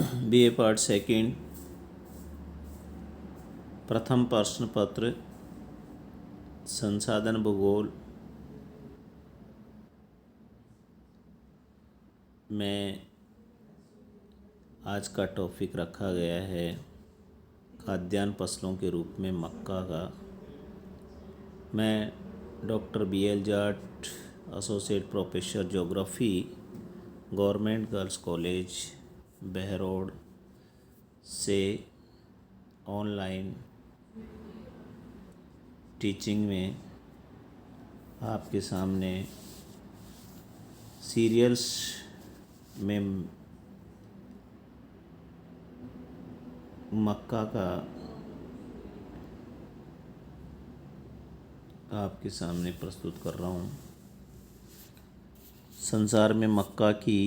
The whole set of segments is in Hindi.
बीए पार्ट सेकंड प्रथम प्रश्न पत्र संसाधन भूगोल में आज का टॉपिक रखा गया है खाद्यान्न फसलों के रूप में मक्का का। मैं doctor BL Jat, associate professor geography, government girls college Behror से ऑनलाइन टीचिंग में आपके सामने सीरियल्स में मक्का का आपके सामने प्रस्तुत कर रहा हूँ। संसार में मक्का की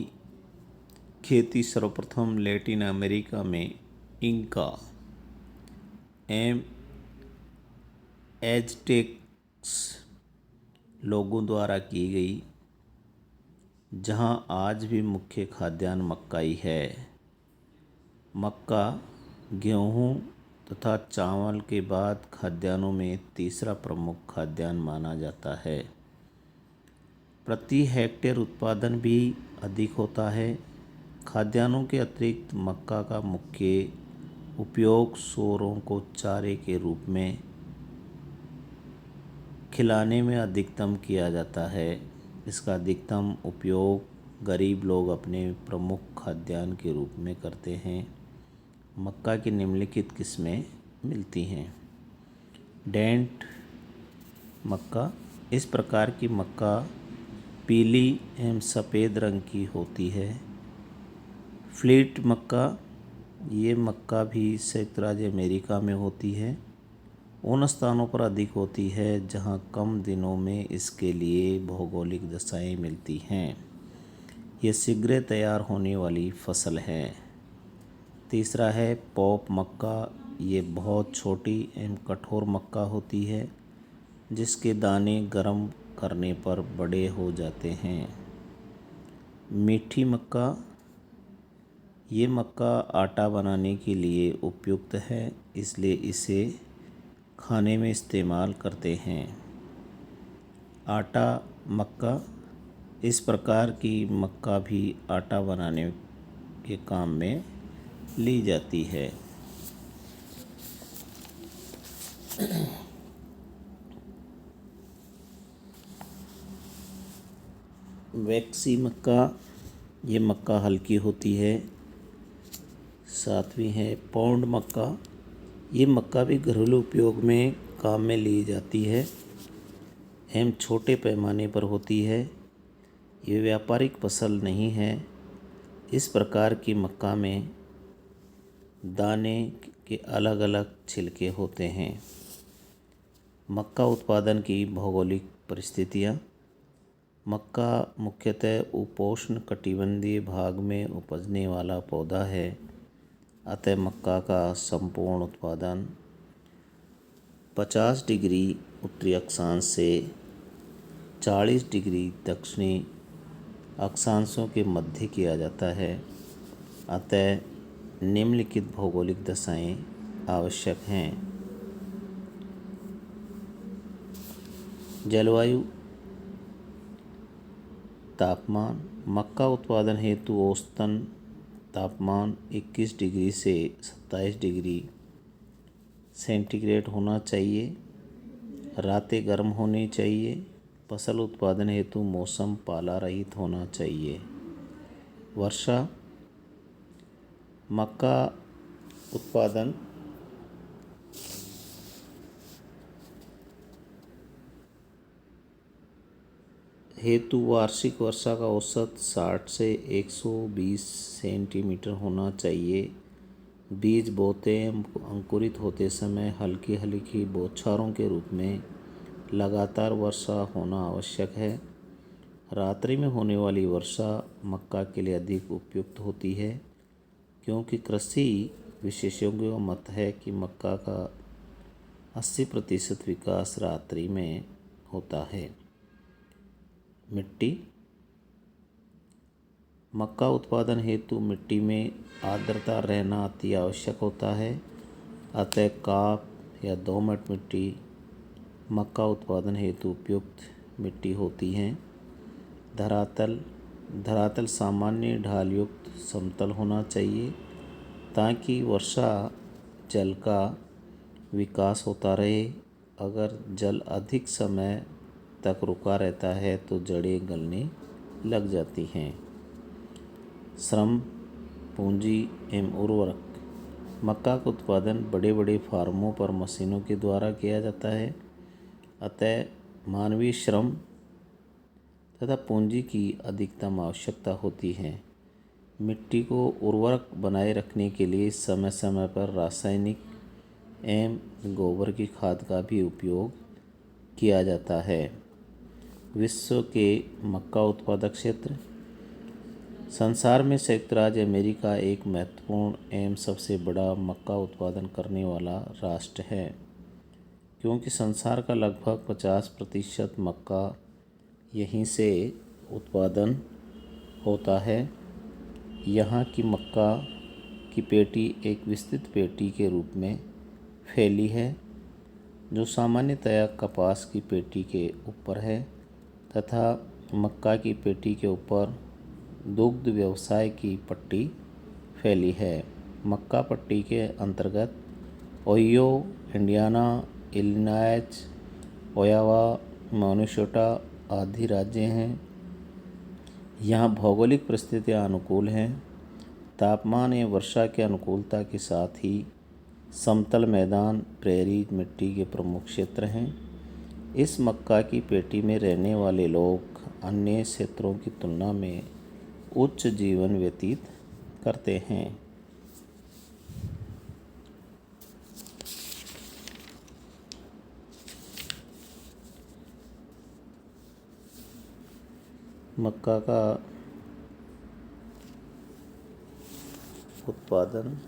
खेती सर्वप्रथम लैटिन अमेरिका में इंका एज़टेक्स लोगों द्वारा की गई, जहां आज भी मुख्य खाद्यान्न मक्का ही है। मक्का गेहूं तथा चावल के बाद खाद्यान्नों में तीसरा प्रमुख खाद्यान्न माना जाता है। प्रति हेक्टेयर उत्पादन भी अधिक होता है। खाद्यान्नों के अतिरिक्त मक्का का मुख्य उपयोग सूअरों को चारे के रूप में खिलाने में अधिकतम किया जाता है। इसका अधिकतम उपयोग गरीब लोग अपने प्रमुख खाद्यान्न के रूप में करते हैं। मक्का की निम्नलिखित किस्में मिलती हैं। डेंट मक्का, इस प्रकार की मक्का पीली एवं सफ़ेद रंग की होती है। फ्लीट मक्का, ये मक्का भी संयुक्त राज्य अमेरिका में होती है। उन स्थानों पर अधिक होती है जहां कम दिनों में इसके लिए भौगोलिक दशाएं मिलती हैं। ये शीघ्र तैयार होने वाली फसल है। तीसरा है पॉप मक्का, ये बहुत छोटी एवं कठोर मक्का होती है जिसके दाने गर्म करने पर बड़े हो जाते हैं। मीठी मक्का, ये मक्का आटा बनाने के लिए उपयुक्त है, इसलिए इसे खाने में इस्तेमाल करते हैं। आटा मक्का, इस प्रकार की मक्का भी आटा बनाने के काम में ली जाती है। वैक्सी मक्का, ये मक्का हल्की होती है। सातवीं है पौंड मक्का, ये मक्का भी घरेलू उपयोग में काम में ली जाती है एवं छोटे पैमाने पर होती है। ये व्यापारिक फसल नहीं है। इस प्रकार की मक्का में दाने के अलग अलग छिलके होते हैं। मक्का उत्पादन की भौगोलिक परिस्थितियाँ। मक्का मुख्यतः उपोष्ण कटिबंधीय भाग में उपजने वाला पौधा है, अतः मक्का का संपूर्ण उत्पादन 50 डिग्री उत्तरी अक्षांश से 40 डिग्री दक्षिणी अक्षांशों के मध्य किया जाता है। अतः निम्नलिखित भौगोलिक दशाएं आवश्यक हैं। जलवायु तापमान, मक्का उत्पादन हेतु औसतन तापमान 21 डिग्री से 27 डिग्री सेंटीग्रेड होना चाहिए। रातें गर्म होनी चाहिए। फसल उत्पादन हेतु मौसम पाला रहित होना चाहिए। वर्षा, मक्का उत्पादन हेतु वार्षिक वर्षा का औसत 60 से 120 सेंटीमीटर होना चाहिए। बीज बोते अंकुरित होते समय हल्की हल्की बौछारों के रूप में लगातार वर्षा होना आवश्यक है। रात्रि में होने वाली वर्षा मक्का के लिए अधिक उपयुक्त होती है, क्योंकि कृषि विशेषज्ञों का मत है कि मक्का का 80% विकास रात्रि में होता है। मिट्टी, मक्का उत्पादन हेतु मिट्टी में आर्द्रता रहना अति आवश्यक होता है। अतः काप या दोमट मिट्टी मक्का उत्पादन हेतु उपयुक्त मिट्टी होती हैं। धरातल सामान्य ढाल युक्त समतल होना चाहिए ताकि वर्षा जल का विकास होता रहे। अगर जल अधिक समय तक रुका रहता है तो जड़ें गलने लग जाती हैं। श्रम, पूंजी एवं उर्वरक। मक्का का उत्पादन बड़े बड़े फार्मों पर मशीनों के द्वारा किया जाता है। अतः मानवीय श्रम तथा पूंजी की अधिकतम आवश्यकता होती है। मिट्टी को उर्वरक बनाए रखने के लिए समय समय पर रासायनिक एवं गोबर की खाद का भी उपयोग किया जाता है। विश्व के मक्का उत्पादक क्षेत्र। संसार में संयुक्त राज्य अमेरिका एक महत्वपूर्ण एवं सबसे बड़ा मक्का उत्पादन करने वाला राष्ट्र है, क्योंकि संसार का लगभग 50% मक्का यहीं से उत्पादन होता है। यहाँ की मक्का की पेटी एक विस्तृत पेटी के रूप में फैली है, जो सामान्यतया कपास की पेटी के ऊपर है तथा मक्का की पेटी के ऊपर दुग्ध व्यवसाय की पट्टी फैली है। मक्का पट्टी के अंतर्गत ओहियो, इंडियाना, इलिनॉइस, ओयावा, मिनेसोटा आदि राज्य हैं। यहाँ भौगोलिक परिस्थितियाँ अनुकूल हैं। तापमान एवं वर्षा के अनुकूलता के साथ ही समतल मैदान, प्रेरी मिट्टी के प्रमुख क्षेत्र हैं। इस मक्का की पेटी में रहने वाले लोग अन्य क्षेत्रों की तुलना में उच्च जीवन व्यतीत करते हैं। मक्का का उत्पादन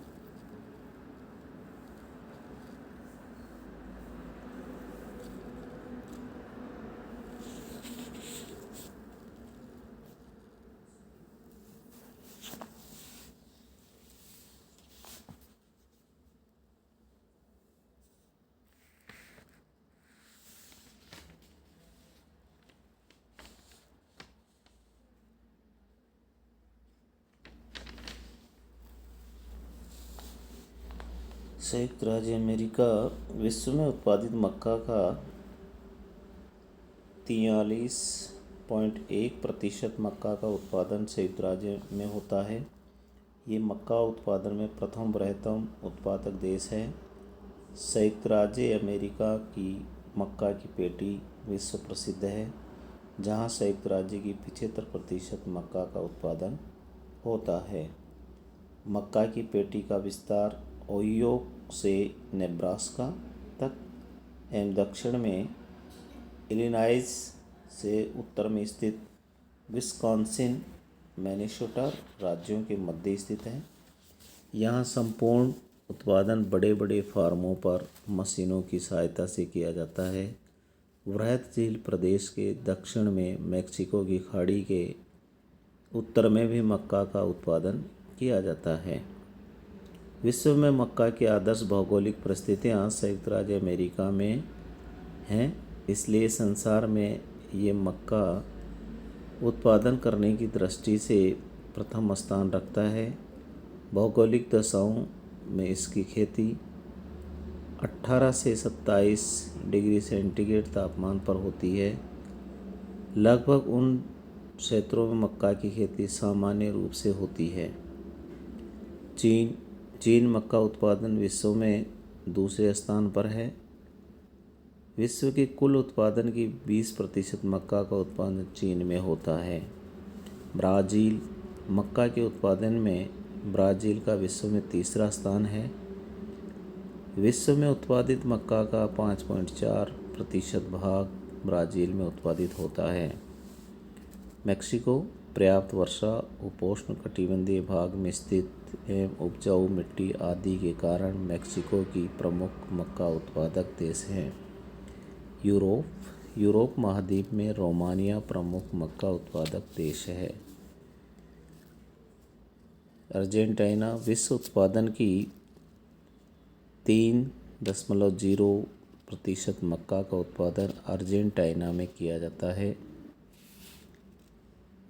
संयुक्त राज्य अमेरिका विश्व में उत्पादित मक्का का 43.1% मक्का का उत्पादन संयुक्त राज्य में होता है। ये मक्का उत्पादन में प्रथम बृहत्तम उत्पादक देश है। संयुक्त राज्य अमेरिका की मक्का की पेटी विश्व प्रसिद्ध है, जहाँ संयुक्त राज्य की 75% मक्का का उत्पादन होता है। मक्का की पेटी का विस्तार ओहियो से नेब्रास्का तक एवं दक्षिण में इलिनॉइस से उत्तर में स्थित विस्कॉन्सिन, मिनेसोटा राज्यों के मध्य स्थित है। यहाँ संपूर्ण उत्पादन बड़े बड़े फार्मों पर मशीनों की सहायता से किया जाता है। वृहद झील प्रदेश के दक्षिण में मैक्सिको की खाड़ी के उत्तर में भी मक्का का उत्पादन किया जाता है। विश्व में मक्का की आदर्श भौगोलिक परिस्थितियाँ संयुक्त राज्य अमेरिका में हैं, इसलिए संसार में ये मक्का उत्पादन करने की दृष्टि से प्रथम स्थान रखता है। भौगोलिक दशाओं में इसकी खेती 18 से 27 डिग्री सेंटीग्रेड तापमान पर होती है। लगभग उन क्षेत्रों में मक्का की खेती सामान्य रूप से होती है। चीन मक्का उत्पादन विश्व में दूसरे स्थान पर है। विश्व के कुल उत्पादन की 20% मक्का का उत्पादन चीन में होता है। ब्राज़ील मक्का के उत्पादन में ब्राज़ील का विश्व में तीसरा स्थान है। विश्व में उत्पादित मक्का का 5.4% भाग ब्राज़ील में उत्पादित होता है। मैक्सिको पर्याप्त वर्षा, उपोष्ण कटिबंधीय भाग में स्थित एवं उपजाऊ मिट्टी आदि के कारण मैक्सिको की प्रमुख मक्का उत्पादक देश हैं। यूरोप महाद्वीप में रोमानिया प्रमुख मक्का उत्पादक देश है। अर्जेंटीना विश्व उत्पादन की 3.0% मक्का का उत्पादन अर्जेंटीना में किया जाता है।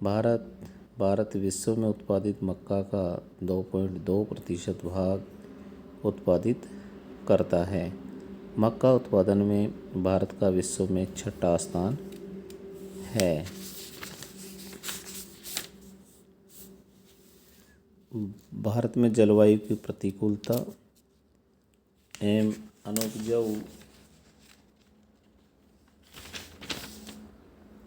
भारत विश्व में उत्पादित मक्का का 2.2% भाग उत्पादित करता है। मक्का उत्पादन में भारत का विश्व में 6वां स्थान है। भारत में जलवायु की प्रतिकूलता एवं अनुपजाऊ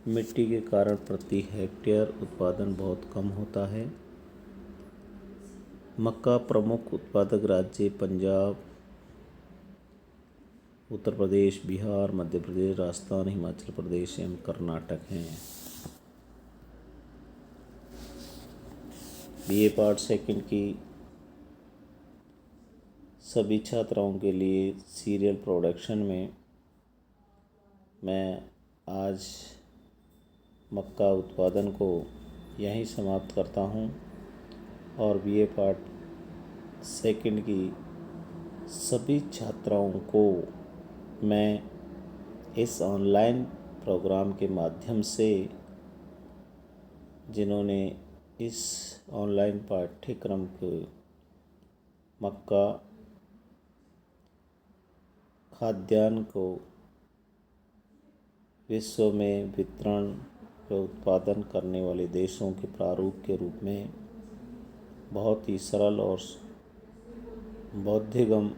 मिट्टी के कारण प्रति हेक्टेयर उत्पादन बहुत कम होता है। मक्का प्रमुख उत्पादक राज्य पंजाब, उत्तर प्रदेश, बिहार, मध्य प्रदेश, राजस्थान, हिमाचल प्रदेश एवं कर्नाटक हैं। बीए पार्ट सेकंड की सभी छात्राओं के लिए सीरियल प्रोडक्शन में मैं आज मक्का उत्पादन को यहीं समाप्त करता हूं और बीए पार्ट सेकंड की सभी छात्राओं को मैं इस ऑनलाइन प्रोग्राम के माध्यम से जिन्होंने इस ऑनलाइन पाठ्यक्रम को मक्का खाद्यान्न को विश्व में वितरण व उत्पादन करने वाले देशों के प्रारूप के रूप में बहुत ही सरल और बौद्धिगम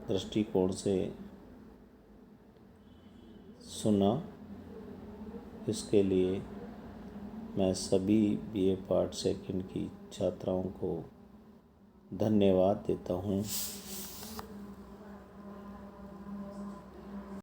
दृष्टिकोण से सुना, इसके लिए मैं सभी बीए पार्ट सेकंड की छात्राओं को धन्यवाद देता हूँ।